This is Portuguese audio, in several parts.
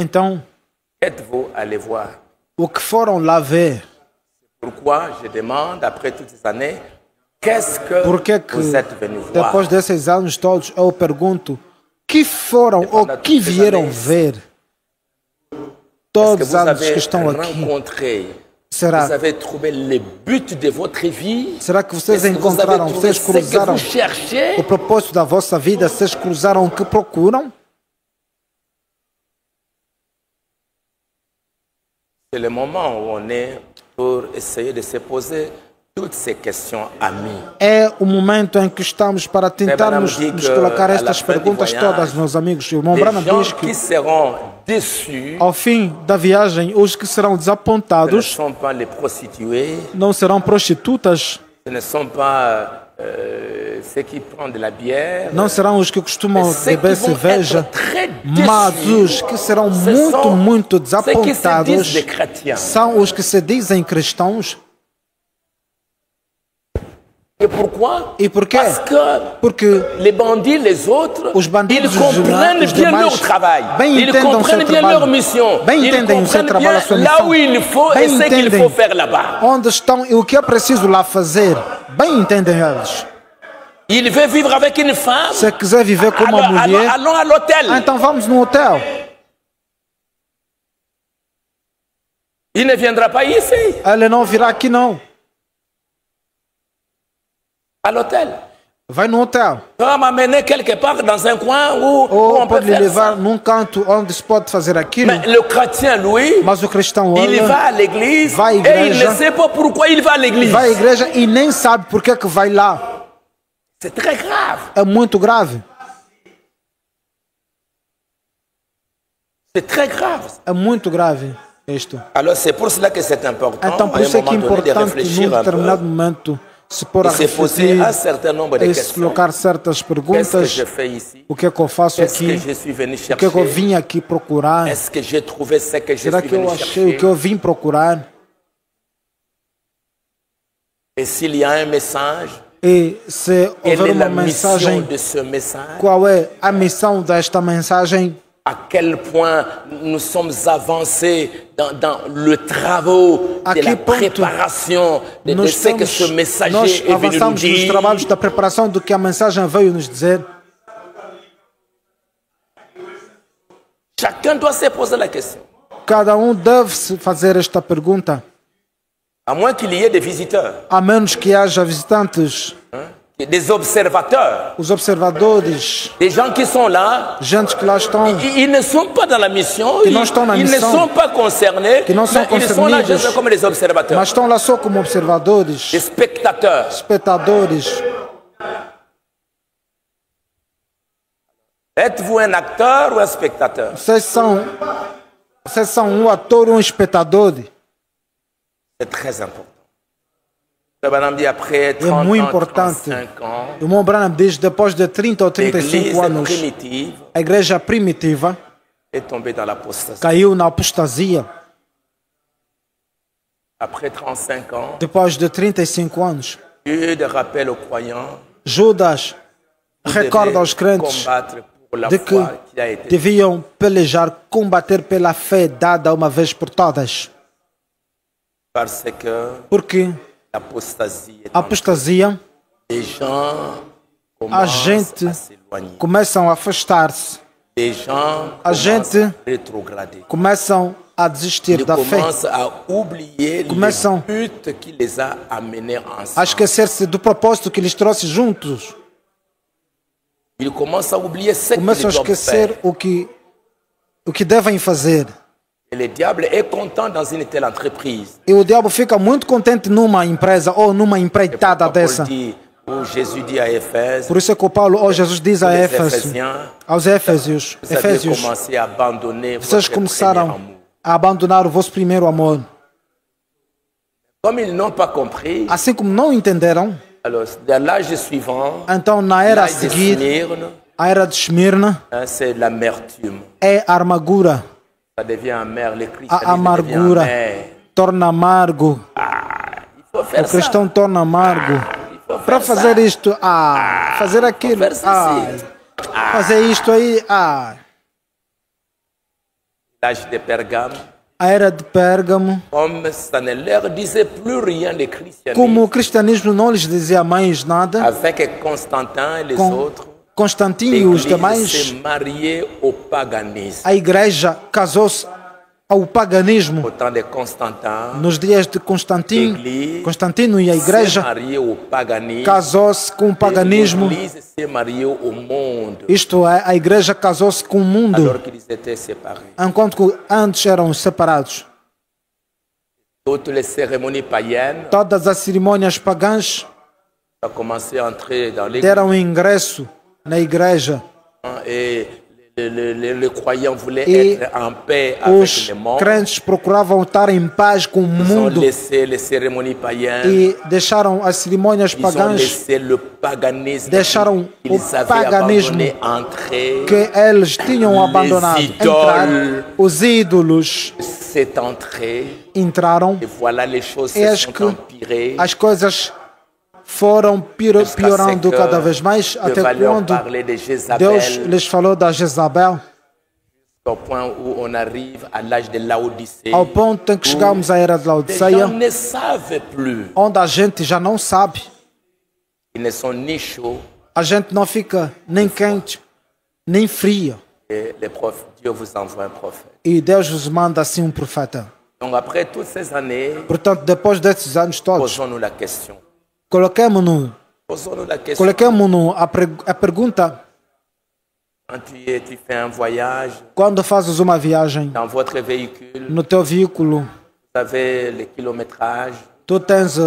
Então, êtes-vous allé voir? o que foram lá ver? Pourquoi je demande, après toutes ces années, qu'est-ce que Por que que, vous êtes venu voir? depois desses anos todos, eu pergunto, que foram ou que vieram ver? Est-ce que Todos os vous anos avez que estão aqui. rencontré, Será, vous avez trouvé le but de votre vie? será que vocês Est-ce que vous avez encontraram, trouvé vocês ce que cruzaram vous cherchez? o propósito da vossa vida? Vocês cruzaram o que procuram? C'est le moment où on est pour essayer de se poser toutes ces questions amies. É o momento em que estamos para tentarmos Madame dit nos que, colocar à la estas fin perguntas du voyage, todas, meus amigos. O irmão Les Branham gens diz qui que seront déçus ao fim da viagem, os que serão ne desapontados sont pas les prostituées, não serão prostitutas, ce ne sont pas ceux qui prennent de la bière, não serão os que costumam ceux qui beber vont cerveja, être très mas déçus. os que serão Ce muito, sont muito ceux qui se disent desapontados des chrétiens. são os que se dizem cristãos. Et pourquoi? E por quê? Parce que Porque les bandits, les autres, os bandidos, ils comprennent os bien demais, leur travail. bem Ils entendem o seu comprennent bien trabalho. leur mission. Bem Ils entendem o seu comprennent trabalho, a bien sua là missão. où il faut et Bem ce qu'il entendem faut faire là-bas. onde estão e o que é preciso lá fazer. Bem entendem eles. Il veut vivre avec une femme. Se quiser viver com uma mulher, Allons à l'hôtel. então vamos no hotel. Il ne viendra pas ici, Ele não virá aqui não. à l'hôtel. Vai no hotel. On va m'amener quelque part dans un coin où Ou on peut pode lhe faire levar ça. num canto onde se pode fazer aquilo. Mais le chrétien, lui, Mas o cristão, il ele va à l'église vai à et il igreja. ne sait pas pourquoi il va à l'église. vai à igreja e nem sabe por que vai lá. C'est très grave. É muito grave. C'est très grave. É muito grave isto. Alors c'est pour cela que c'est important Então, por à isso un é que é moment donné de importante, réfléchir num un determinado peu momento, se pôr a et se poser refletir un certain nombre de e se questions. colocar certas Qu'est-ce que perguntas. je fais ici? O que é que eu faço Qu'est-ce que aqui? je suis venu O que é que eu chercher? vim aqui procurar? Est-ce que j'ai trouvé ce que je Será suis que eu venu achei chercher? o que eu vim procurar? Et s'il y a un message, E se quelle houver est la uma mission mensagem, de ce message? qual é a missão desta mensagem? À quel point nous sommes avancés dans le travaux A de que la ponto préparation de nós ce que ce nós messager est venu nous avançamos nos dire. trabalhos da preparação do que a mensagem veio nos dizer. Chacun doit se poser la question. Cada deve se fazer esta pergunta, À moins qu'il y ait des visiteurs, a menos que haja visitantes, des observateurs, os observadores, des gens qui sont là. gente que lá estão, Ils ne sont pas dans la mission, não estão na ils ne missão, sont pas concernés, que não são mais ils sont là concernidos, juste comme des observateurs, mas estão lá só como observadores, des spectateurs. espectadores. Êtes-vous un acteur ou un spectateur? Vocês são um ator ou um espectador? C'est très important. Le Branham dit après 30 É muito ans, importante. 35 ans, O irmão Branham diz, depois de 30 ou l'Église 35 anos, primitive a igreja primitiva est tombée dans l'apostasie. caiu na apostasia. Après 35 ans, Depois de 35 anos, Dieu rappelle aux croyants Judas vous recorda devez aos crentes combattre pour la de que foi qui a été. deviam pelejar, combater pela fé dada uma vez por todas. Parce que Porque l'apostasie est a apostasia, les gens a commencent gente à s'éloigner. começam a afastar-se, Les gens a commencent gente à rétrograder. começam a desistir Ils da fé, commencent à oublier Começam le but qui les a amenés a ensemble. esquecer-se do propósito que lhes trouxe juntos. Ils commencent à oublier ce qu'ils Começam a doivent esquecer faire. o que devem fazer. Et le diable est content dans une telle entreprise. E o diabo fica muito contente numa empresa ou numa Et empreitada pourquoi dessa. Paul dit, ou Jésus dit à Éphèse, Por isso é que o Paulo, ou Jesus diz a les Éfeso, Éphésiens, aos Éfesios, vous avez Efésios, commencé à abandonner vocês votre premier começaram amour. a abandonar o vosso primeiro amor. Comme ils n'ont pas compris, Assim como não entenderam, alors dans l'âge suivant, então na era a l'âge de seguir, Smyrne, a era de Esmirna, c'est l'amertume. é a amargura. Ça devient amer. Le Christ A devient amargura amer. torna amargo. Il faut O faire ça. cristão torna amargo. Il faut Para faire fazer ça. isto, fazer aquilo, Faire ceci. fazer isto aí, l'âge de Pergame, a era de Pérgamo, comme ça ne leur disait plus rien de christianisme, como o cristianismo não lhes dizia mais nada, avec Constantin et les autres, Constantino e os l'Église demais, s'est mariée au paganisme. a igreja casou-se ao paganismo. Au temps de Constantin, Nos dias de Constantino e a s'est igreja mariée au paganisme. casou-se com o paganismo. L'Église s'est mariée au monde, Isto é, a igreja casou-se com o mundo, alors qu'ils étaient séparés. enquanto que antes eram separados. Toutes les cérémonies païennes Todas as cerimônias pagãs ont commencé à entrer dans l'Église deram ingresso na igreja. et les croyants voulaient E être en paix avec os le monde. crentes procuravam estar em paz com o Ils ont mundo laissé les cérémonies païennes, e deixaram as cerimônias ils ont pagãs, laissé le paganisme deixaram qu'ils o avaient paganismo abandonné entrer. que eles tinham abandonado. Entrar, os ídolos C'est entré entraram et voilà les choses e se acho sont que empirées. as coisas foram piorando cada vez mais, até quando Parler de Jézabel, Deus lhes falou da Jezabel, au point où on arrive à l'âge de Laodicée, ao ponto em que chegamos à era de les gens Laodiceia, ne savent plus. onde a gente já não sabe, Ils ne sont ni chauds, a gente não fica nem quente, nem fria, et Dieu vous envoie un prophète. e Deus vos manda assim um profeta. Donc après toutes ces années, Portanto, depois desses anos todos, posons-nous la question. coloquemos-nos a pergunta: Quand tu fais un voyage quando fazes uma viagem dans votre véhicule, no teu veículo, vous avez le kilométrage tu tens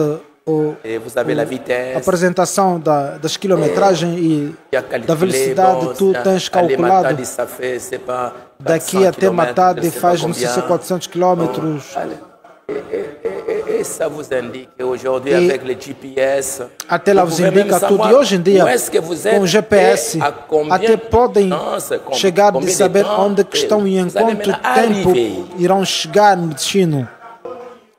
et vous avez la a vitesse. apresentação das quilometragens e Tu as calculé, da velocidade, tu tens calculado Matadi, ça fait, c'est pas daqui 400 até Matadi kilomètres, faz je não sais sei pas se combien. 400 quilômetros. Et ça vous indique aujourd'hui E avec le GPS, até lá vous vos pouvez même indica tudo. savoir E hoje em dia, où est-ce que vous êtes com o GPS, et à combien até podem de distance, chegar combien de saber temps onde que estão e em vous allez quanto maintenant tempo arriver. irão chegar no destino.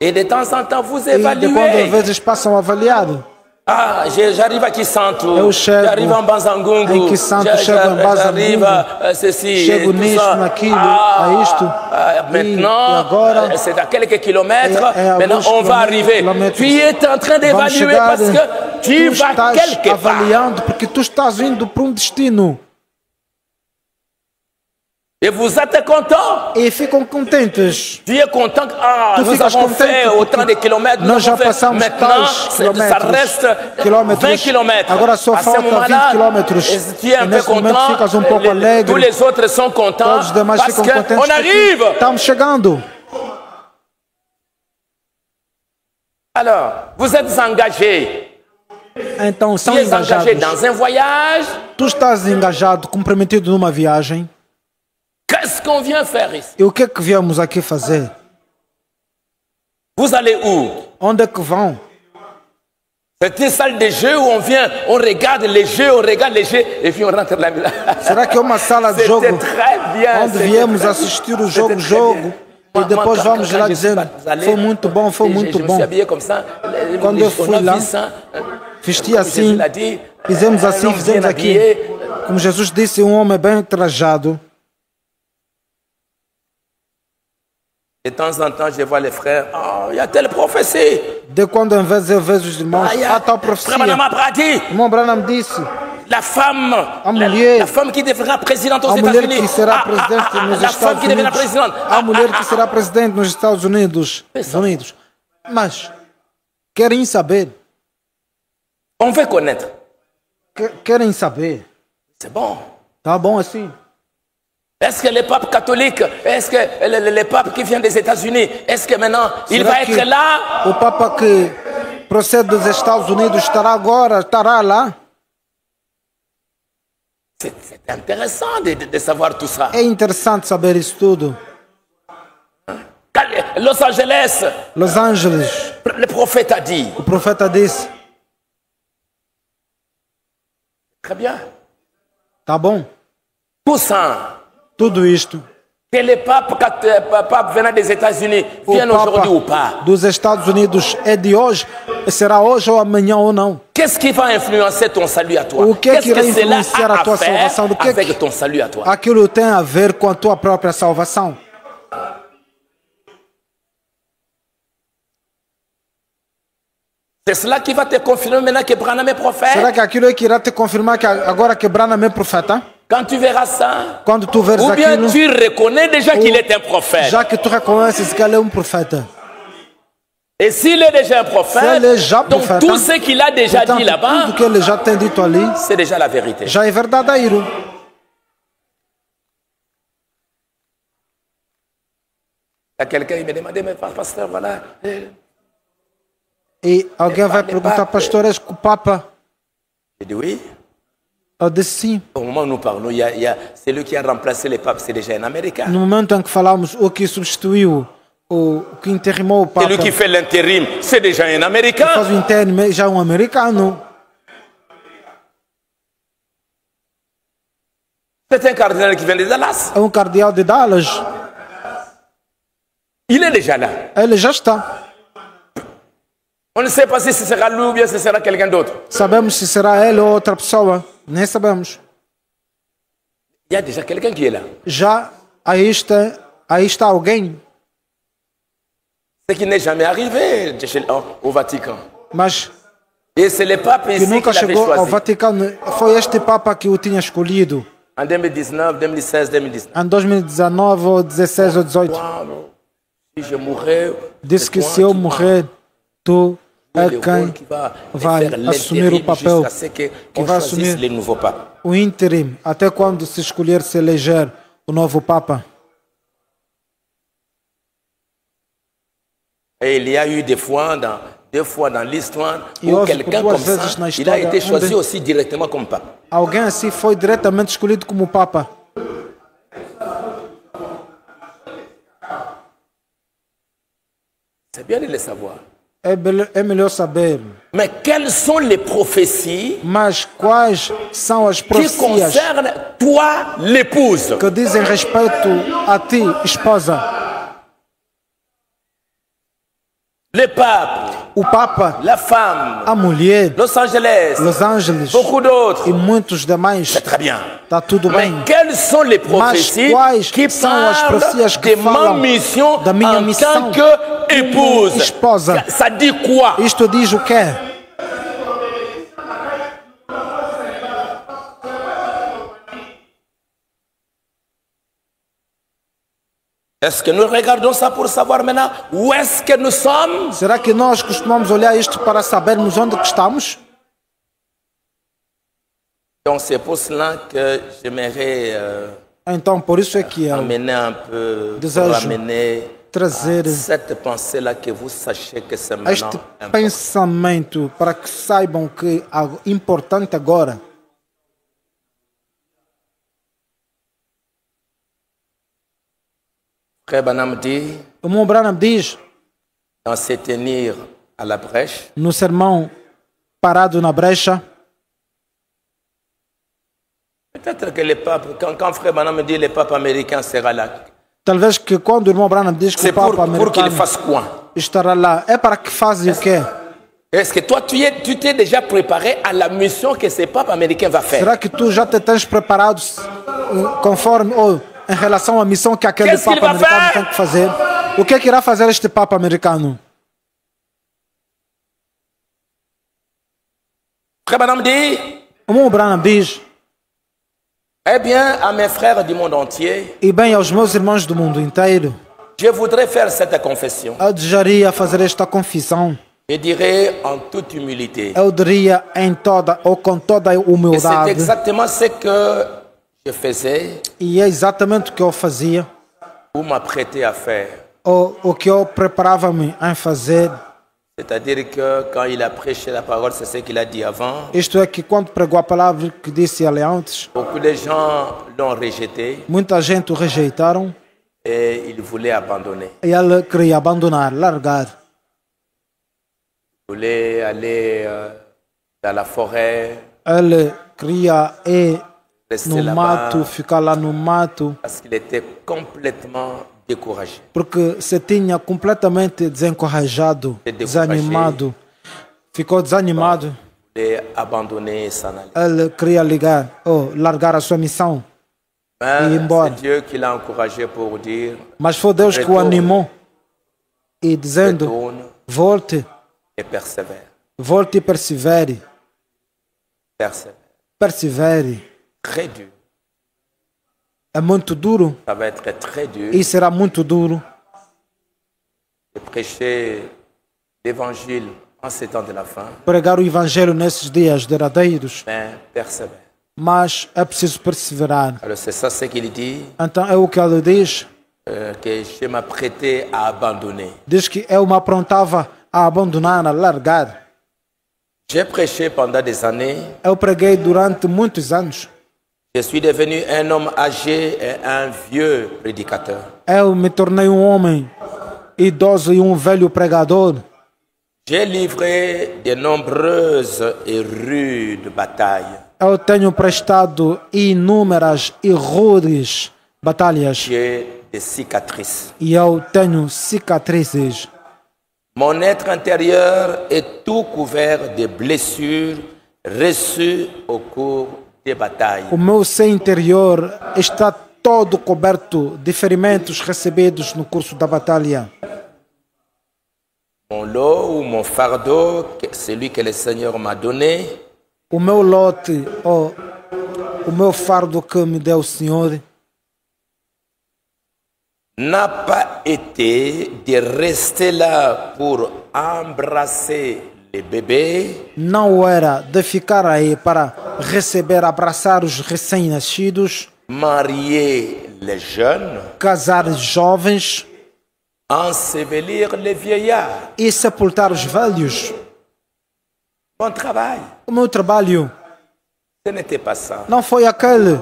Et de temps en temps, vous E de quando às évaluez. vezes passam avaliado. Ah, j'arrive à Kisantu, Eu chego j'arrive en Banzangungu, em Kisantu, chego em Banzangungu, j'arrive à ceci, chego tout nisto, ça. naquilo, a isto. Maintenant, E agora, c'est à quelques kilomètres, a maintenant alguns on va arriver. quilômetros. Tu es en train Vamos d'évaluer chegar, parce que tu vas estás quelque part. avaliando porque tu estás indo para um destino. Et vous êtes content. E ficam contentes. Tu es content que Tu nous ficas avons contente fait autant de kilomètres. nós já nous avons fait. passamos Maintenant, tais ça quilômetros, reste 20 quilômetros. kilomètres. Agora só À ce falta 20 moment-là, quilômetros. tu es un E peu nesse momento content. ficas um pouco alegre. Tous les autres sont contents Todos os demais parce ficam contentes qu'on porque arrive. estamos chegando. Alors, vous êtes engagés. Então são Tu es engagé engajados. dans un voyage. Tu estás engajado, comprometido numa viagem. Qu'est-ce qu'on vient faire ici? E o que é que viemos aqui fazer? Vous allez où? Onde é que vão? C'est une salle de jeu où on vient, on regarde les jeux, et puis on rentre là. Será que é uma sala de jogo C'était très bien. onde viemos assistir o jogo e depois vamos lá dizendo foi muito bom, foi muito bom. Quando eu fui lá, vesti assim, fizemos assim, fizemos aqui. Como Jesus disse, um homem bem trajado. De temps en temps, je vois les frères, oh, il y a telle prophétie. De quando em vez eu vejo os irmãos, há tal profecia. Irmão Branham disse, la femme, la femme qui deviendra présidente aux États-Unis. La femme qui deviendra présidente. A mulher que será presidente nos Estados Unidos. Mas querem saber. On veut connaître. Querem saber. C'est bon. Tá bom assim. Est-ce que le pape catholique, est-ce que le pape qui vient des États-Unis, est-ce que maintenant il va être là? O papa que procede dos Estados Unidos estará lá? C'est intéressant de savoir tout ça. É interessante saber isso tudo. Los Angeles. Le prophète a dit. O profeta disse. Très bien. Tá bom. Tout ça. Tudo isto. Que le pape venant des États-Unis vienne aujourd'hui ou pas? Dos Estados Unidos é de hoje, será hoje ou amanhã ou não? Qu'est-ce qui va influencer ton salut à toi? O que é que irá influenciar a tua salvação? Avec ton salut à toi? Aquilo tem a ver com a tua própria salvação. C'est cela qui va te confirmer maintenant que Branham est prophète. Será que aquilo é que irá te confirmar que agora que Branham é profeta? Quand tu verras ça, quando tu veres ou bien aquilo, tu reconnais déjà qu'il est un prophète. Já que tu reconheces que ele é profeta. Et s'il est déjà un prophète, donc tout ce qu'il a déjà dit là-bas, tudo que ele já tem dito ali, c'est déjà la vérité. Já é verdadeiro. Il y a quelqu'un qui me demandait, mais pasteur, voilà. E alguém vai perguntar, pastor, és que o Papa? J'ai dit oui. Eu disse sim. Au moment où nous parlons, c'est lui qui a remplacé les papes, c'est déjà un Américain. No momento em que falamos, o que substituiu, o que interimou o Papa. Celui qui fait l'intérim, c'est déjà un Américain. Faz o interim, já um americano. C'est un cardinal qui vient de Dallas. É um cardeal de Dallas. Il est déjà là. Ele já está. On ne sait pas si ce sera lui ou bien ce sera quelqu'un d'autre. Sabemos se será ele ou outra pessoa. Nem sabemos. Il y a déjà quelqu'un qui est là. Já aí está alguém. Ce qui n'est jamais arrivé au Vatican. Mas et c'est le pape ici que nunca qui l'avait chegou choisi. Ao Vaticano. Foi este Papa que o tinha escolhido. En 2019, 2016, 2019. Em 2019 ou 16 ou 18. Si je mourrais, disse que se eu morrer, tu é quem vai assumir o papel, que vai assumir o interim, até quando se escolher se eleger o novo Papa. Et il y a eu deux fois dans l'histoire où quelqu'un comme ça, il a été choisi aussi directement comme Papa. Alguém assim foi diretamente escolhido como Papa. C'est bien de le savoir. É melhor saber. Mais quelles sont les prophéties Mas quais são as profecias qui concernent toi, l'épouse? Que dizem respeito a ti, esposa? Le pape, o Papa, la femme, a mulher, Los Angeles, beaucoup d'autres. E muitos demais. C'est très bien. Está tudo bem. Mais quelles sont les prophéties qui parlent de ma mission da minha missão en tant qu'épouse? Esposa. Ça dit quoi? Isto diz o quê? Est-ce que nous regardons ça pour savoir maintenant où est-ce que nous sommes? Será que nós costumamos olhar isto para sabermos onde que estamos? Donc c'est pour cela que j'aimerais então por isso é que eu amener un peu, trazer cette pensée-là que vous sachiez que c'est maintenant este pensamento para que saibam que algo importante agora. Frère Branham dit, o irmão Branham diz, dans se tenir à la brèche, no sermão parado na brecha, peut-être que le pape, quand Frère Branham dit le pape américain sera là. Talvez que quando o irmão Branham diz que o Papa americano estará lá, é para que faz o quê? Est-ce que toi, tu t'es déjà préparé à la mission que ce pape américain va faire? Será que tu já te tens preparado conforme ou em relação à missão que aquele Papa americano tem que fazer? O que é que irá fazer este Papa americano? Frère Branham dit, o irmão Branham diz, eh bien, à mes frères du monde entier, e bem aos meus irmãos do mundo inteiro, je voudrais faire cette confession. Eu desejaria fazer esta confissão. Je dirais en toute humilité. Eu diria em toda ou com toda a humildade. C'est exactement ce que je faisais. E é exatamente o que eu fazia. Ou m'apprêter à faire. O que eu preparava-me em fazer. C'est-à-dire que quand il a prêché la parole, c'est ce qu'il a dit avant. Isto é que quando pregou a palavra que disse ali antes, beaucoup de gens l'ont rejeté. Muita gente o rejeitaram. Et il voulait abandonner. E ele queria abandonar, largar. Il voulait aller dans la forêt. Ele queria ir no mato, ficar lá no mato. Parce qu'il était complètement découragé. Porque se tinha completamente desencorajado, desanimado. Ficou desanimado. Ele abandoner s'en aller. Ele queria largar a sua missão e ir embora. C'est Dieu qui l'a encouragé pour dire. Mas foi Deus que o animou e dizendo: volte et persévère. Volte e persevere. Persevere. Très dur. É muito duro. Ça va être très dur. E será muito duro. De prêcher l'évangile en ces temps de la fin. Pregar o evangelho nesses dias derradeiros. Mais persévère. Mas é preciso perseverar. Alors c'est ça ce qu'il dit. Então é o que ele diz. Que je m'apprêtais à abandonner. Diz que eu me aprontava a abandonar, a largar. J'ai prêché pendant des années. Eu preguei durante muitos anos. Je suis devenu un homme âgé et un vieux prédicateur. Eu me tornei um homem idoso e um velho pregador. J'ai livré de nombreuses et rudes batailles. Eu tenho prestado inúmeras e rudes batalhas. J'ai des cicatrices. E eu tenho cicatrizes. Mon être intérieur est tout couvert de blessures reçues au cours des batailles. O meu ser interior está todo coberto de ferimentos recebidos no curso da batalha. Mon lot ou mon fardeau, celui que le Seigneur m'a donné, o meu lote, o meu fardo que me deu o Senhor, n'a pas été de rester là pour embrasser les bébés. Não era de ficar aí para receber, abraçar os recém-nascidos, marier les jeunes, casar jovens, ensevelir les vieillards. E sepultar os velhos. Mon travail. O meu trabalho. Ce n'était pas ça. Não foi aquele.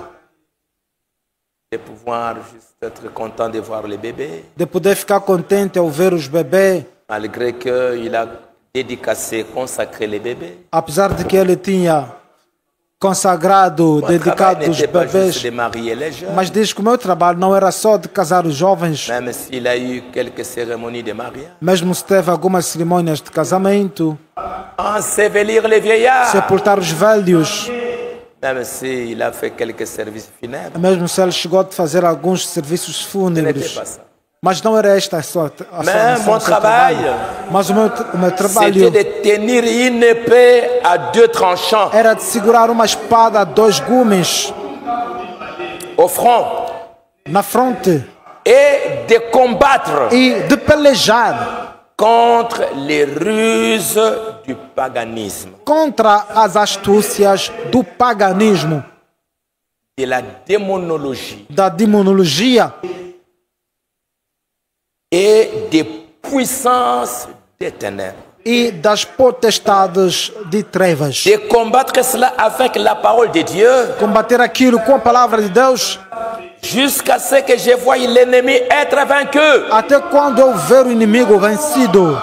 De pouvoir juste être content de voir les bébés. De poder ficar contente ao ver os bebês. Malgré que il a dédicacé, consacré les bébés. Apesar de que ele tinha consagrado, dedicado os bebês, mas diz que o meu trabalho não era só de casar os jovens, mesmo se teve algumas cerimônias de casamento, sepultar os velhos, mesmo se ele chegou a fazer alguns serviços fúnebres. Mas não era esta a sua trabalho. Mas o meu trabalho era de segurar uma espada a 2 gumes au front, na fronte, et de combattre e de pelejar contre les ruses du paganisme, contra as astúcias do paganismo, de la démonologie, da demonologia et des puissances des ténèbres, e das potestades de trevas. De combattre cela avec la parole de Dieu, combater aquilo com a palavra de Deus, jusqu'à ce que je voie l'ennemi être vaincu, até quando eu ver o inimigo vencido.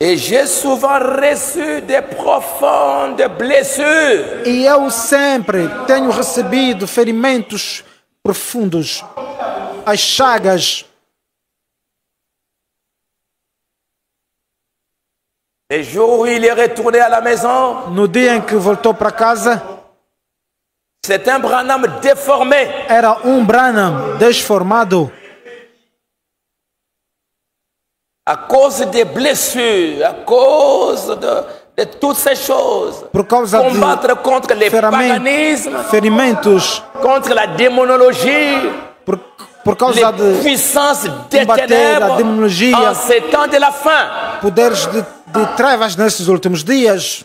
Et j'ai souvent reçu de profondes blessures. E eu sempre tenho recebido ferimentos profundos, as chagas. Le jour où il est retourné à la maison, no dia em que voltou para casa, c'est un Branham déformé. Era Branham desformado. À cause des blessures, à cause de toutes ces choses. Por causa combattre contre les paganismes, ferimentos, contre la démonologie, por causa les puissances des ténèbres en ces temps de la fin. Poderes de trevas nesses últimos dias.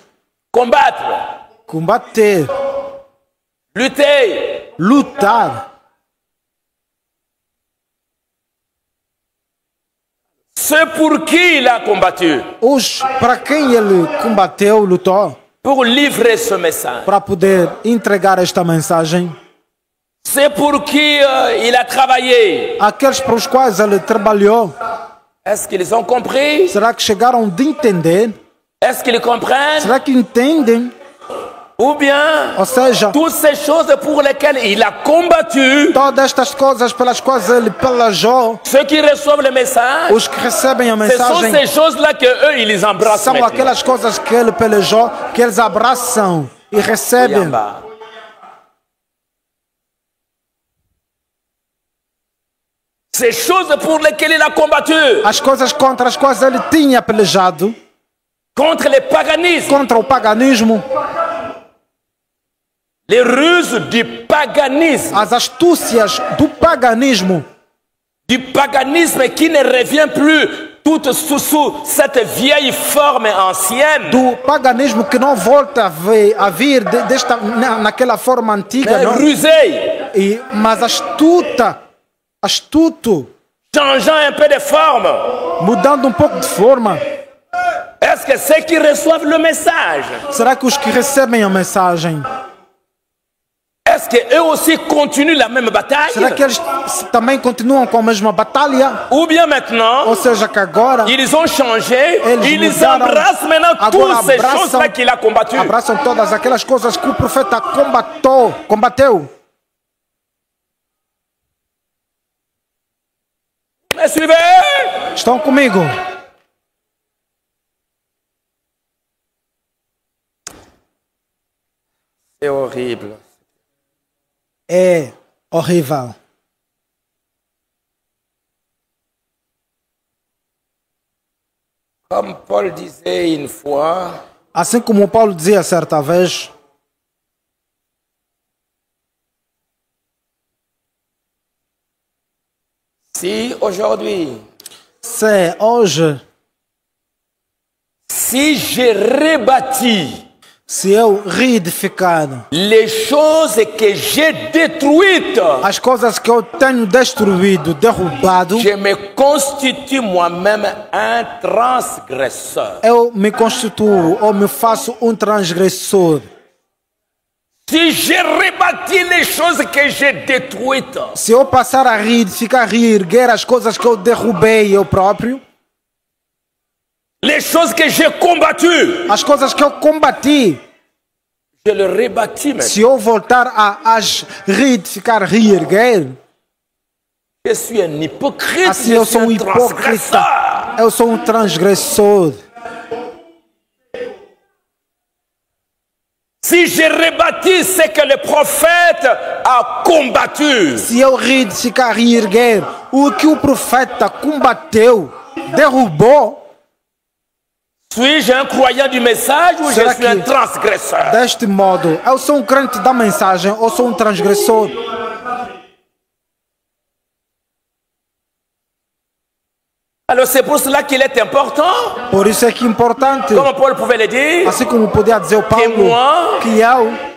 Combater. Lutar. C'est pour qui il a combattu? Para quem ele combateu, lutou? Pour livrer ce message. Para poder entregar esta mensagem. C'est pour qui il a travaillé. Aqueles para os quais ele trabalhou. Est-ce qu'ils ont compris? Será que chegaram de entender? Est-ce qu'ils comprennent? Será que entendem? Ou bien, ou seja, toutes ces choses pour lesquelles il a combattu, todas estas coisas pelas quais ele pelejou, ceux qui reçoivent le message, os que recebem a mensagem, ce sont ces choses-là que eux ils embrassent. São maintenant aquelas coisas que ele pelejou, que eles abraçam e recebem. Ces choses pour lesquelles il a combattu. As coisas contra as quais ele tinha pelejado. Contre le paganisme. Contra o paganismo. Les ruses du paganisme. As astúcias do paganismo. Du paganisme qui ne revient plus toute sous cette vieille forme ancienne. Do paganismo que não volta a vir naquela forma antiga. Mais não? Rusé. Mas astuto. Changeant un peu de forme. Mudando pouco de forma. Est-ce que ceux qui reçoivent le message? Será que os que recebem a mensagem? Est-ce qu'eux aussi continuent la même bataille? Será que eles também continuam com a mesma batalha? Ou bien maintenant, ou seja, que agora ils ont changé, ils mudaram, embrassent maintenant toutes ces choses-là qu'il a combattues. Abraçam todas aquelas coisas que o profeta combateu. Me suivez? Estão comigo? É horrível. É horrível. Comme Paul disait une fois, assim como Paulo dizia certa vez, si aujourd'hui, se hoje, si je rebâtis, se eu reedificar les choses que j'ai détruites, as coisas que eu tenho destruído, derrubado, je me constitue moi-même un transgresseur. Eu me constituo ou me faço transgressor. Si je rebâtis les choses que j'ai détruites, se eu passar a reedificar, reerguer as coisas que eu derrubei eu próprio, les choses que j'ai combattues, as coisas que eu combati, je le rebâtis maintenant. Se eu voltar a as reedificar, reerguer, je suis un hypocrite, assim eu sou hipócrita, eu sou transgressor. Si je rebâtis ce que le prophète a combattu, se eu reedificar, reerguer o que o profeta combateu, derrubou, suis-je un croyant du message ou je suis un transgresseur? Deste modo, eu sou crente da mensagem ou sou transgressor? Alors c'est pour cela qu'il est important. Por isso é que é importante. Como Paulo pouvait le dire. Assim como podia dizer o Paulo, que eu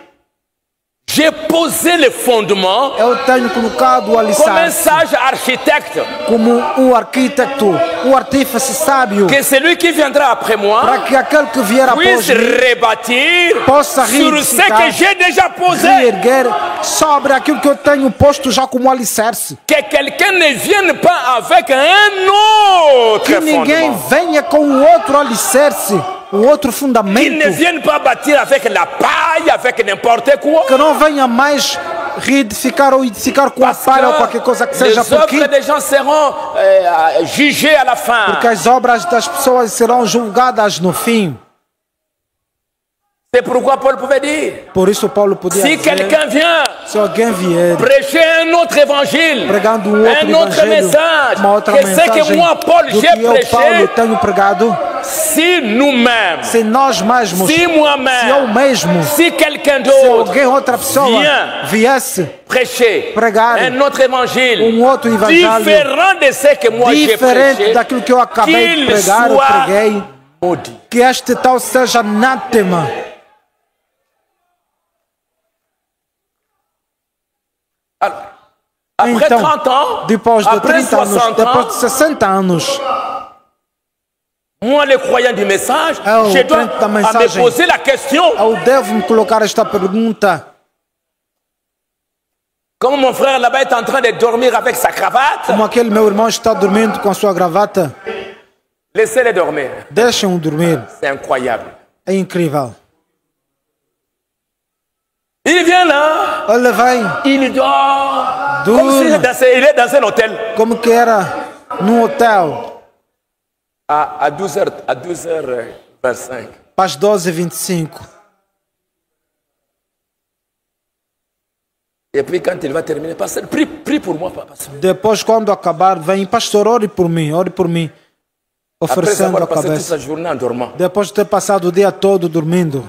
j'ai posé le fondement. Eu tenho colocado o alicerce. Comme un sage architecte. Como arquiteto, artífice sábio. Que celui qui viendra après moi. Para que aquele que vier após puisse rebâtir. Possa sur ce que j'ai déjà posé. Reerguer sobre aquilo que eu tenho posto já como alicerce. Que quelqu'un ne vienne pas avec un autre que ninguém fondement. Venha com outro alicerce. O outro fundamento. Qu'ils ne viennent pas bâtir avec la paille, avec n'importe quoi. Que não venha mais reedificar ou edificar com a palha ou qualquer coisa que seja. Les œuvres des gens seront jugées à la fin. Porque as obras das pessoas serão julgadas no fim. C'est pourquoi Paul pouvait dire. Por isso Paulo podia si dizer. quelqu'un vient. Se alguém vier. Prêcher un autre évangile. Pregando un autre message. Uma outra que c'est que moi Paul j'ai prêché. Paulo tenho pregado. Si nous-mêmes. Se nós mesmos. Si moi-même. Se eu mesmo. Si quelqu'un d'autre. Se alguém outra pessoa viesse. Prêcher. Pregar. Un autre évangile. Outro evangelho. Différent de ce que moi j'ai prêché. Diferente daquilo que eu acabei de pregar ou preguei. Maudit. Que este tal seja anátema. Alors, après então, 30 ans, depois de 30 anos, depois de 60 anos, moi, le croyant du message, je dois me poser la question. Eu devo me colocar esta pergunta. Como mon frère là-bas est en train de dormir avec sa cravate. Como aquele meu irmão está dormindo com a sua gravata. Laissez-le dormir. Deixem-o dormir. C'est incroyable. É incrível. Il vient là. Ele vem. Il dort. Comme s'il est dans un hôtel. Como que era num hotel. À 12h25. Às 12h25. Et puis quand il va terminer, pasteur, prie pour moi, pasteur. Depois, quando acabar, vem, pastor, ore por mim, oferecendo a Après cabeça. toute la journée en dormant. Depois de ter passado o dia todo dormindo.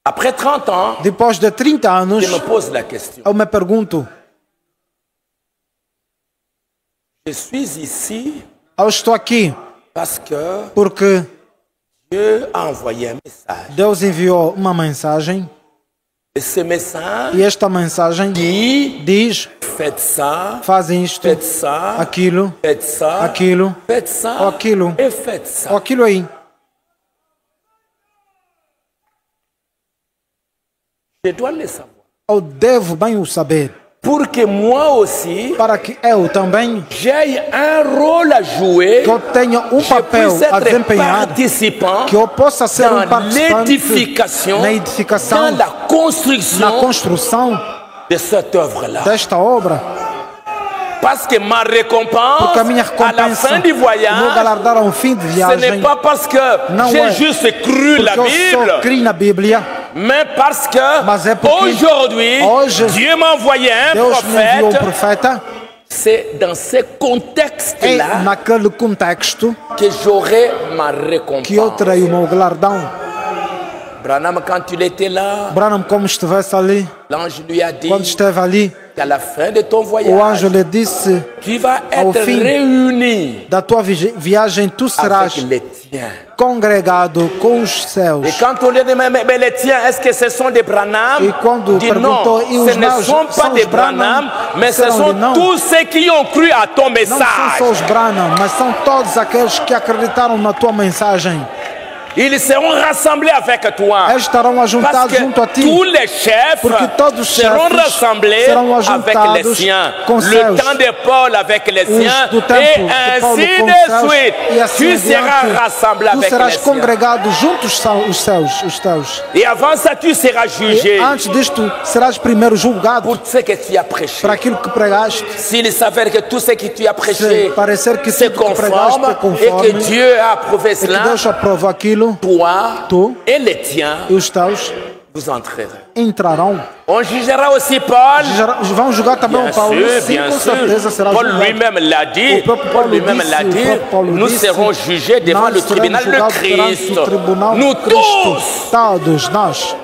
Après 30 ans, Depois de 30 anos, je me pose la question. eu me pergunto, Je suis ici eu estou aqui porque Dieu a envoyé un message. Deus enviou uma mensagem. Et ce message E esta mensagem diz: faites ça, fazem isto, faites ça, aquilo, faites ça, aquilo, faites ça, ou aquilo, et faites ça. ou aquilo aí. Je dois le savoir. Eu devo bem o saber. Pour que moi aussi, Para que eu também, j'ai un rôle à jouer, que eu tenha papel a desempenhar, que eu possa ser participante na edificação, dans la construction de cette œuvre-là. Desta obra. Parce que ma récompense, Porque a minha à la fin du voyage, meu galardão ao fim de ce viagem, n'est pas parce que j'ai juste cru la criei na Bíblia, mais parce que porque aujourd'hui, Dieu m'a envoyé un Deus me enviou prophète. C'est dans ce contexte-là naquele contexto que j'aurai ma récompense. Que eu terei o meu galardão. Branham, quand il était là, Branham, como estivesse ali, l'ange lui a dit, quando esteve ali, qu'à la fin de ton voyage, o anjo lhe disse: tu vas être réuni da tua viagem, tu serás avec les tiens. Congregado com os céus. Et quand on lui dit, mais les tiens, est-ce que ce sont des Branham? E quando dit non, ce ne sont pas des Branham, mais ce sont tous ceux qui ont cru à ton message. Não são só os Branham, mas são todos aqueles que acreditaram na tua mensagem. Ils seront rassemblés avec toi. Eles estarão ajuntados junto a ti. Tous les chefs seront rassemblés avec les siens. Le temps de Paul avec les siens. Et ainsi de suite. Tu seras rassemblé avec les siens. Tu serás congregado juntos os teus. Et avant ça, tu seras jugé. E antes disto, serás primeiro julgado. Pour ce que tu as prêché. Para aquilo que pregaste. S'il s'avère que tout ce que tu as prêché se conforme et que Dieu a approuvé cela. Que Deus aprovou aquilo. Toi et les tiens, e os teus, vous entrerez. Entrarão. On jugera aussi Paul. Vão julgar também o Paulo. Bien sûr. Paul lui-même l'a dit. Paul lui-même l'a dit. Nous serons jugés devant le tribunal de Christ. Nous tous. Todos nós.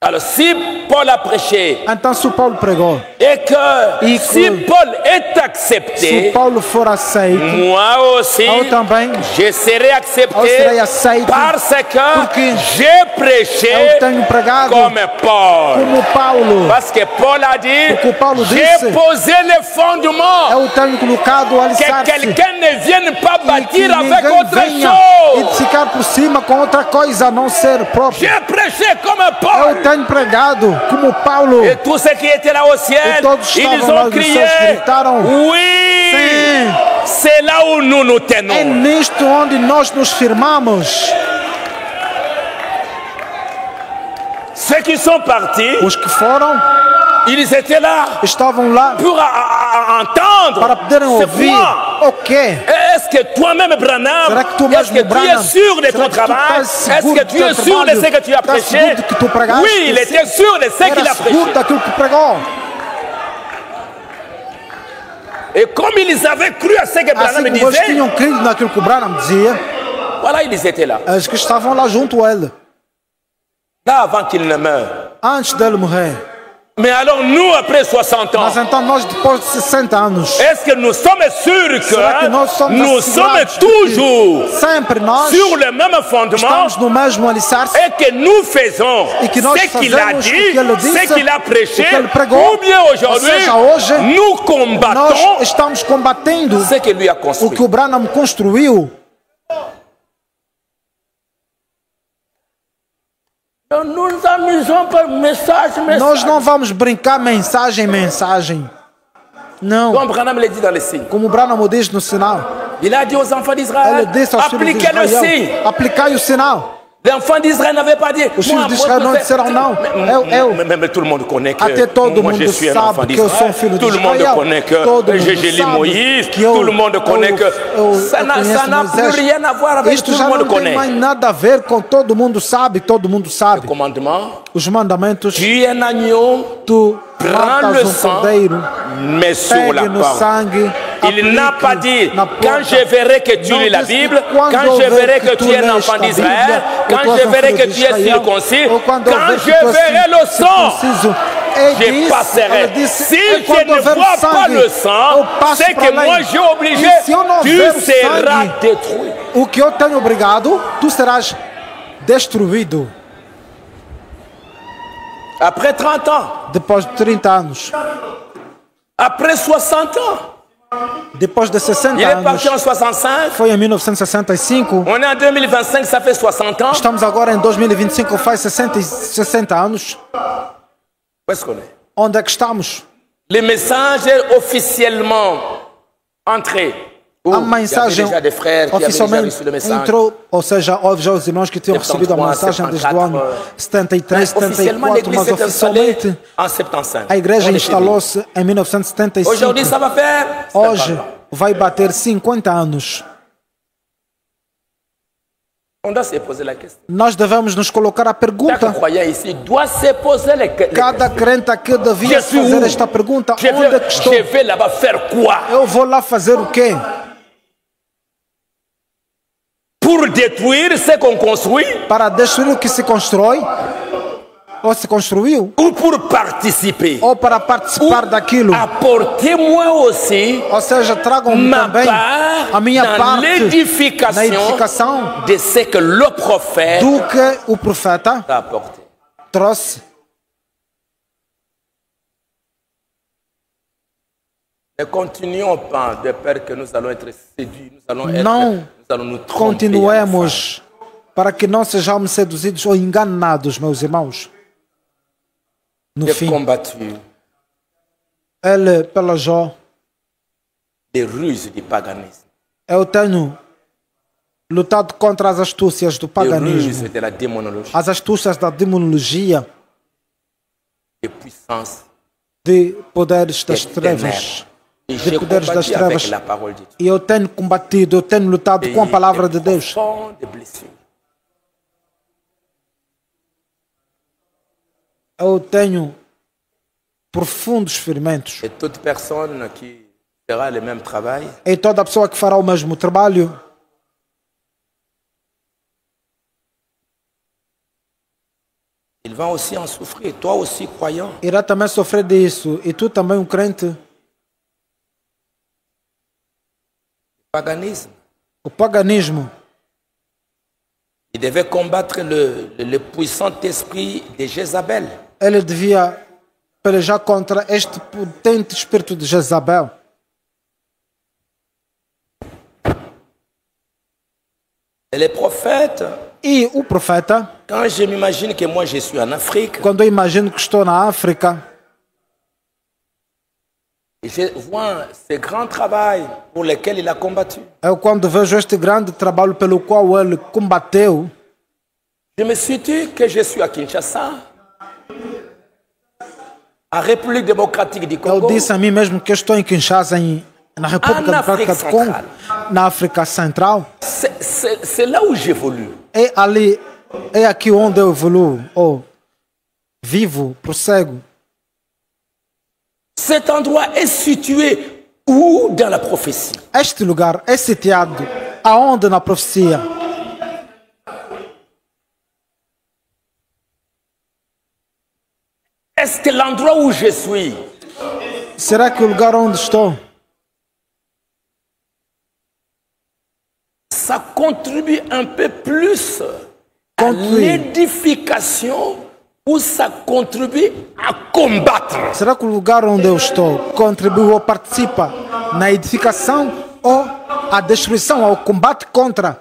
Alors si Paul a prêché, então se Paulo pregou, et que si Paul est accepté, se Paulo for aceito, moi aussi, também, je serai accepté parce que j'ai prêché comme Paul. Como Paulo. Parce que Paul a dit, j'ai posé les fondements. Eu tenho colocado o alicerce. Que quelqu'un ne vienne pas bâtir avec autre chose. E ficar por cima com outra coisa a não ser próprio. J'ai prêché comme Paul. Eu tenho pregado como Paulo. Et tous ceux qui étaient là au ciel, ils ont crié, oui, c'est là où nous nous tenons. É nisto onde nós nos firmamos. Ceux qui sont partis, os que foram, ils étaient là, estavam lá pour entendre. Para poderem ouvir o quê? Est-ce que toi-même, Branham, est-ce que tu es sûr de ton travail? Est-ce que tu es sûr de ce que tu as prêché? Oui, il était sûr de ce qu'il a prêché. Et comme ils avaient cru à ce que Branham disait, voilà, ils étaient là. Os que estavam lá junto a ele. Là, avant qu'il ne meure. Antes dele morrer. Mais alors nous, après 60 ans, mas então nós depois de 60 anos, est-ce que nous sommes sûrs que nous sommes toujours sempre nós sur le même fondement estamos no mesmo alicerce, et que nous faisons ce qu'il a dit, ce qu'il a prêché, ou bien aujourd'hui nous combattons nós estamos combatendo ce que lui a construit. O que o Branham construiu. Nós não vamos brincar mensagem. Não. Como Branham diz no sinal. Il a dit aux enfants d'Israël, appliquez le signe. Aplicai o sinal. L'enfant d'Israël n'avait pas dit. Os filhos de Israel não disseram não. Mais tout le monde connaît que até todo moi mundo je suis un enfant sabe que eu sou d'Israël. filho de Tout le monde Israel. connaît Todo que mundo j'ai lu sabe Moïse. que eu- Tout le monde connaît que ça n'a plus rien à voir avec Isto tout já le não monde tem connaît. mais nada a ver com todo mundo sabe, todo mundo sabe. Le commandement, Os mandamentos, tu es un agneau, tu prends le matas sang, cordeiro, mais sur la pegue no parole. sangue, Il n'a pas dit, na quand porta. je verrai que tu Não lis la disse Bible, quando quand eu je ver verrai que que tu tu es un lês enfant a d'Israël, Bíblia, quand que tu je és um verrai filho que de tu es Israel, circoncis, ou quando eu quand ver je que tu és verrai le sang, circunciso, je passerai. Si je quando ne houver vois pas sangue, le sang, eu passo c'est para que além. moi j'ai obligé, E se eu não tu ver o seras sangue, détruit. o que eu tenho obrigado, tu serás destruído. Après 30 ans, Depois de 30 anos, après 60 ans, depois de 60 il est anos, parti en 65, foi em 1965. on est en 2025, ça fait 60 ans. Estamos agora em 2025, faz 60 anos. Où est-ce qu'on est? Onde é que estamos? Le message est officiellement entré. A mensagem déjà des frères qui avaient déjà oficialmente reçu le message. entrou, ou seja, houve já os irmãos que tinham recebido a 73, mensagem desde o ano 73, Officiellement, 74, l'église mas s'est installée oficialmente en 75. a igreja On est instalou-se em 1975. Aujourd'hui, ça va faire. Hoje vai bater 50 anos. On doit se poser la question. Nós devemos nos colocar a Chaque pergunta. croyant ici doit se poser les Cada crente aqui devia Je suis fazer où? esta pergunta. Je Onde é que estou? vais là-bas faire quoi? Eu vou lá fazer o quê? Pour détruire ce qu'on construit Para destruir o que se constrói? Ou se construiu? ou pour participer? Ou para participar daquilo? Apportez-moi aussi Ou seja, tragam-me ma também part a minha dans parte na l'édification edificação de ce que le prophète do que o profeta a apporté. trouxe. Ne continuons pas de peur que nous allons être séduits, nous allons nous tromper. Continuemos para que não sejamos seduzidos ou enganados, meus irmãos. No J'ai fim, combattu ele pelejou. les ruses du paganisme, Eu tenho lutado contra as astúcias do les paganismo, ruses de la démonologie, as astúcias da demonologia, des puissances. de poderes das trevas. Et De j'ai poderes das combattu avec trevas. la parole de Dieu. E eu tenho combatido, eu tenho lutado com a palavra de Deus. Profondes blessures. Eu tenho profundos ferimentos. Et toute personne qui fera le même travail E toda pessoa que fará o mesmo trabalho ils vont aussi en souffrir. Toi aussi, croyant, irá também sofrer disso. E tu também, um crente. paganisme. O paganismo, Il devait combattre le puissant esprit de Jézabel. ele devia pelejar contra este potente espírito de Jezabel. Et les prophètes, E o profeta, quand je m'imagine que moi je suis en Afrique, quando eu imagino que estou na África, et je vois ce grand travail pour lequel il a combattu. eu quando vejo este grande trabalho pelo qual ele combateu, Je me suis dit que je suis à Kinshasa, à République démocratique du eu Congo, disse a mim mesmo que eu estou em Kinshasa, na República Na Democrática África do Congo, na África Central. c'est là où j'évolue. É ali, é aqui onde eu evoluo, ou vivo, prossego. Cet endroit est situé où dans la prophétie? Este lugar é sitiado aonde na profecia? Est-ce que l'endroit où je suis, Será que o lugar onde estou ça contribue un peu plus à Contribue. l'édification ou ça contribue à combattre? será que o lugar onde eu estou contribui ou participa na edificação ou à destruição, ao combate contra?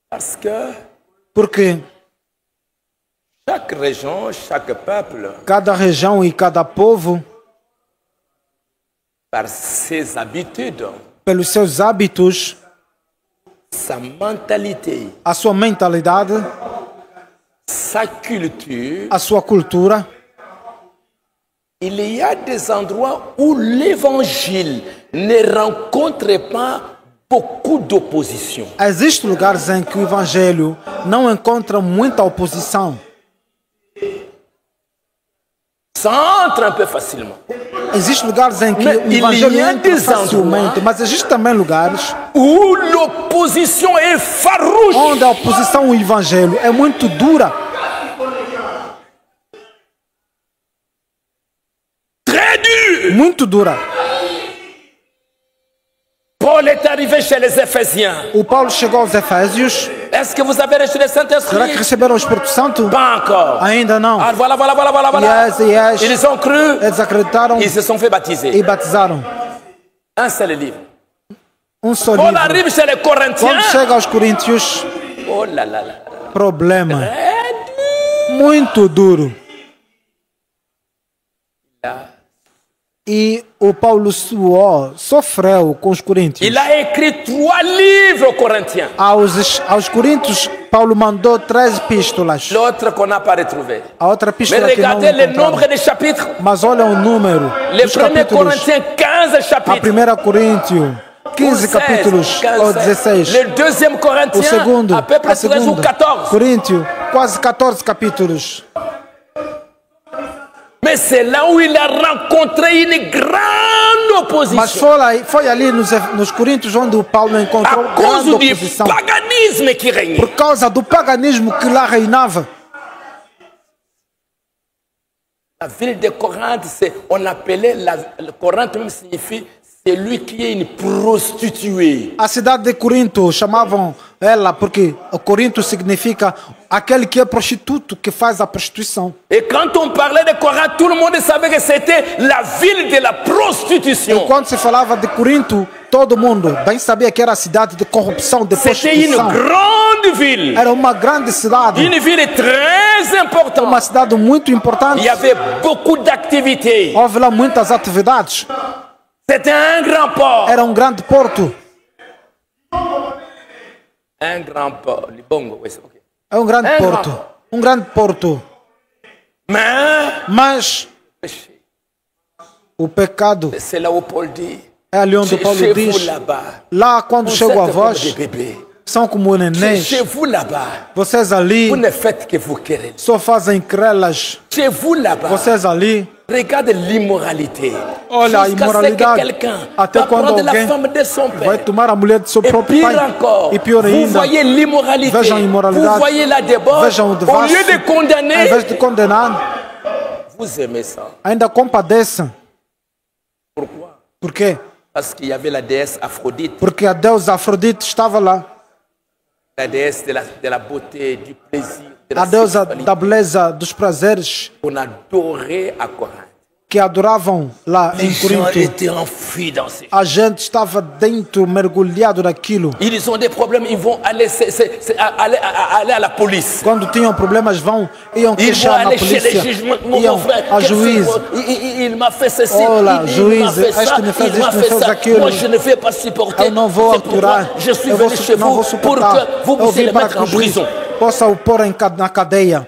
Parce que Porque chaque région, chaque peuple, cada região e cada povo, par ses habitudes, pelos seus hábitos, sa mentalité, a sua mentalidade, sa culture, a sua cultura. Il y a des endroits où l'évangile ne rencontre pas beaucoup d'opposition. Existem lugares em que o evangelho não encontra muita oposição. Ça entre un peu facilement. Existem lugares em que o evangelho entra facilmente, mas existem também lugares où l'opposition est farouche. Onde a oposição ao evangelho é muito dura. Très dure. Muito dura. Paul est arrivé chez les Éphésiens. O Paulo chegou aos Efésios. Est-ce que vous avez reçu le Saint-Esprit? Será que receberam o Espírito Santo? Pas encore. Ainda não. Ah, voilà. Yes. Ils ont cru. Eles acreditaram. Ils se sont fait baptiser. E batizaram. Un seul livre. Só Paul livro. arrive chez les Corinthiens. Quando chega aos Coríntios, oh là là. problema. Muito duro. E o Paulo sofreu com os coríntios. Il a écrit 3 livres aux Corinthiens. Aos coríntios, Paulo mandou 3 epístolas. L'autre qu'on n'a pas retrouvé. A outra epístola Mais que não regardez le encontramos. nombre de chapitres. Mas olha o número Les dos premiers capítulos. Corinthiens, 15 chapitres. A primeira Coríntios, 15 capítulos, ou 16. Le deuxième O Corinthien, segundo, à peu près a 13 ou segunda, 14. Coríntios, quase 14 capítulos. Mais c'est là où il a rencontré une grande opposition. Mas foi ali nos Coríntios onde o Paulo encontrou à cause grande du oposição. paganisme qui régnait. Por causa do paganismo que lá reinava. La ville de Corinthe, on appelait le Corinthe même signifie celui qui est une prostituée. A cidade de Corinto chamavam ela porque o Corinto significa aquele que é prostituto, que faz a prostituição. Et quand on parlait de Corinthe, tout le monde savait que c'était la ville de la prostitution. E quando se falava de Corinto, todo mundo bem sabia que era a cidade de corrupção, de C'était une prostituição. grande ville. Era uma grande cidade. Une ville très importante. Uma cidade muito importante. Il y avait beaucoup d'activités. Houve lá muitas atividades. C'était un grand port. Era um grande porto. Un grand port. Libongo, oui, okay. É um grande porto. Um grande porto. Mas o pecado c'est là où Paul dit, é ali onde Paulo diz. Lá quando chegou a vós, são como nenéns. Vocês ali só fazem querelas. Vocês ali. Regarde l'immoralité. Olha a imoralidade. Até quando alguém vai tomar a mulher de seu próprio pai. E pior ainda, vejam a imoralidade. Vejam o devasso. Em vez de condenar, ainda compadeçam. Por quê? Parce qu'il y avait la déesse Aphrodite. Porque a deusa Afrodite estava lá. La déesse de la beauté, du plaisir. A deusa da beleza, dos prazeres. On adorait à Corinthe. Que adoravam lá em Corinto. A gente estava dentro, mergulhado naquilo. Ils ont des problèmes, ils vont aller à la police. Quando tinham problemas, iam queixar na polícia. Iam a juiz. Il m'a fait ceci. Olá, juiz, este me fez isto, me fez aquilo. Moi, je ne vais pas supporter. Eu não vou aturar. Je suis venu chez vous pour que vous puissiez le mettre en prison. Possa o pôr na cadeia.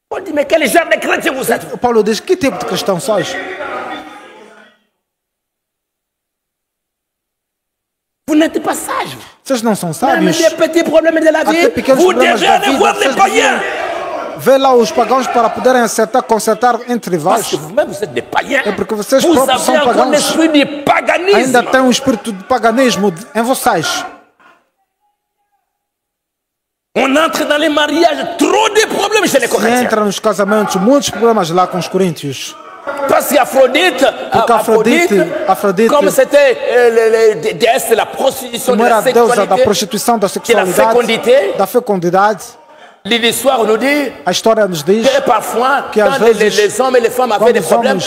Paul dit, mais quel genre de chrétien vous êtes? Paulo diz, que tipo de cristão sois? Vous n'êtes pas sages. Vocês não são sábios. Même des petits problèmes de la vie, vous devez aller voir les païens. Vê lá os pagãos para poderem consertar entre vós. Parce que vous-même, vous êtes des païens. É porque vocês próprios são pagãos. Esprit de paganisme. Ainda tem um espírito de paganismo em vocês. On entre dans les mariages, trop de problèmes chez les Corinthiens. Entra nos casamentos, muitos problemas lá com os coríntios. Parce qu'Aphrodite, comme c'était le déesse de la prostitution, de la sexualité, da fecundidade, l'histoire nous dit a história nos diz que parfois, que quand les hommes et les femmes avaient des problèmes,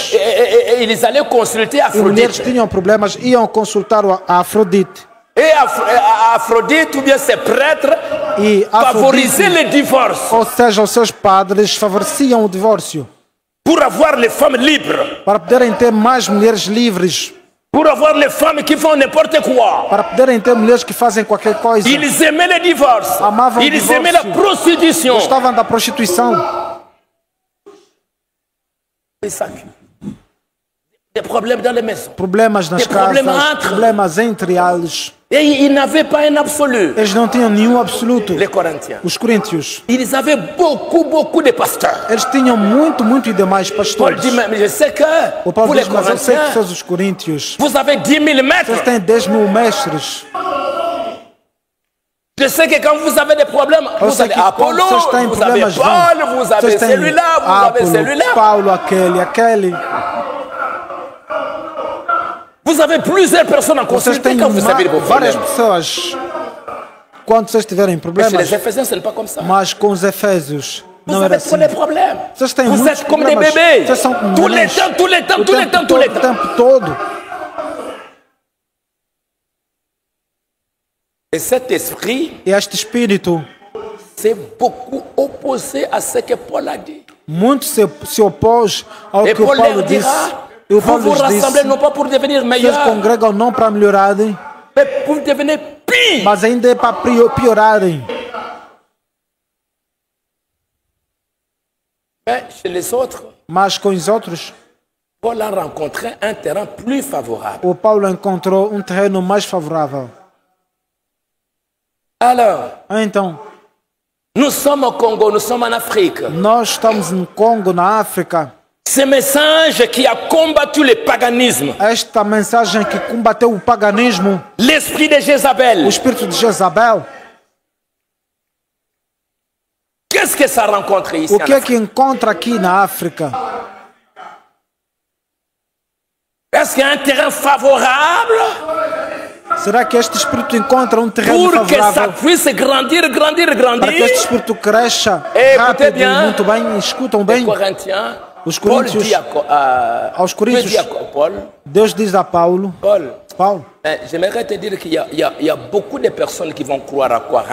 ils allaient consulter Aphrodite. Mulheres tinham problemas, iam consultar a Afrodite. Et Aphrodite, ou bien ses prêtres, favorisaient le divorce. Ou seja, os seus padres favoreciam o divórcio. Pour avoir les femmes libres. Para poderem ter mais mulheres livres. Pour avoir les femmes qui font n'importe quoi. Para poderem ter mulheres que fazem qualquer coisa. Ils aimaient le divorce. Amavam Ils aimaient la prostitution. Gostavam da prostituição. C'est ça. Des problèmes dans les maisons. Problemas nas casas. Problemas entre eles. Et ils n'avaient pas un absolu. Eles não tinham nenhum absoluto. Les Corinthiens. Os coríntios. Ils avaient beaucoup de pasteurs. Eles tinham muito e demais pastores. Paul dit même, je sais que pour les Corinthiens, eu sei que são os coríntios. Vous avez 10 000 maîtres. Vocês têm 10 mil mestres. Je sais que quand vous avez des problèmes, vous avez Apollo, vous avez Paul, vous avez celui-là, vous avez celui-là. Paulo, aquele. Vous avez plusieurs personnes en consulter quand vous avez vos várias pessoas. Quando vocês tiverem problemas. Mas les Efésiens, ce n'est pas comme ça. Mas com os Efésios não era assim. Vocês têm vous êtes comme des bébés. Vocês são tout le temps. O tempo todo. Et cet esprit, e este espírito, s'est beaucoup opposé à ce que Paul a dit. Muito se opôs ao que Paul Paulo disse. E o Paulo disse, não para por devenir melhor. Vocês congregam não para melhorarem, mas por devenir pire. Mas ainda é para piorarem. Chez les autres, mas com os outros, Paul a rencontré un terrain plus favorable. O Paulo encontrou um terreno mais favorável. Alors, então, nous sommes au Congo, nous sommes en Afrique. Nós estamos no Congo, na África. Ce message qui a combattu le paganisme. Esta mensagem que combateu o paganismo. L'esprit de Jézabel. O espírito de Jezabel. Qu'est-ce que ça rencontre ici? O que é que encontra aqui na África? Est-ce qu'il y a un terrain favorable? Será que este espírito encontra um terreno favorável? Pour que ça puisse grandir. Para que este espírito cresça rápido e muito bem, escutam bem. Os coríntios, aos coríntios, Deus diz a Paulo, j'aimerais te dire qu'il y a beaucoup de personnes qui vont croire à quoi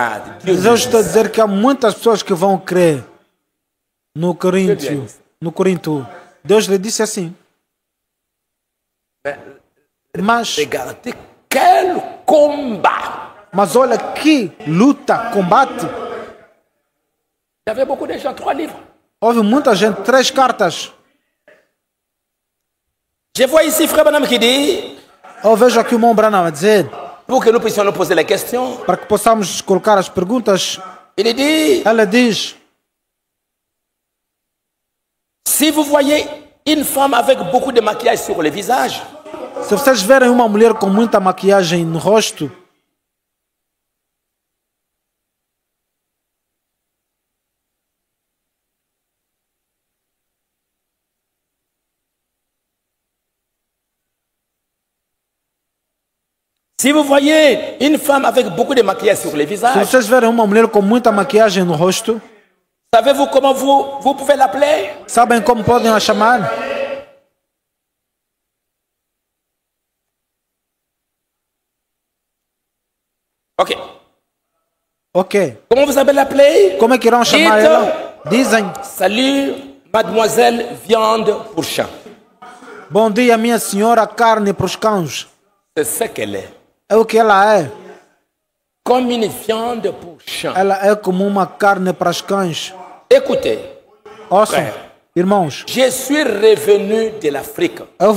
Deus está a dizer que há muitas pessoas que vão crer no Corinto. Deus lhe disse assim. Mas quel combat! Mas olha que luta, combate. Il y avait beaucoup de gens, 3 livres. Houve muita gente, 3 cartas. Je vois ici frère Branham qui dit. Eu vejo aqui o irmão Branham a dizer. Pour que nous puissions nous poser les questions. Para que possamos colocar as perguntas. Il dit. Ela diz. Si vous voyez une femme avec beaucoup de maquillage sur le visage. Se vocês verem uma mulher com muita maquiagem no rosto. Si vous voyez une femme avec beaucoup de maquillage sur le visage. Se vocês verem uma mulher com muita maquiagem no rosto. Savez-vous comment vous pouvez l'appeler? Sabem como podem a chamar? Ok. Comment vous allez l'appeler? Como é que irão chamar ela? Dizem. Salut, mademoiselle viande pour chat. Bom dia, minha senhora carne para os cães. C'est ce qu'elle est. É o que ela é. Comme une viande pour chat. Ela é como uma carne para os cães. Écoutez. Ouçam, irmãos. Je suis revenu de l'Afrique. Eu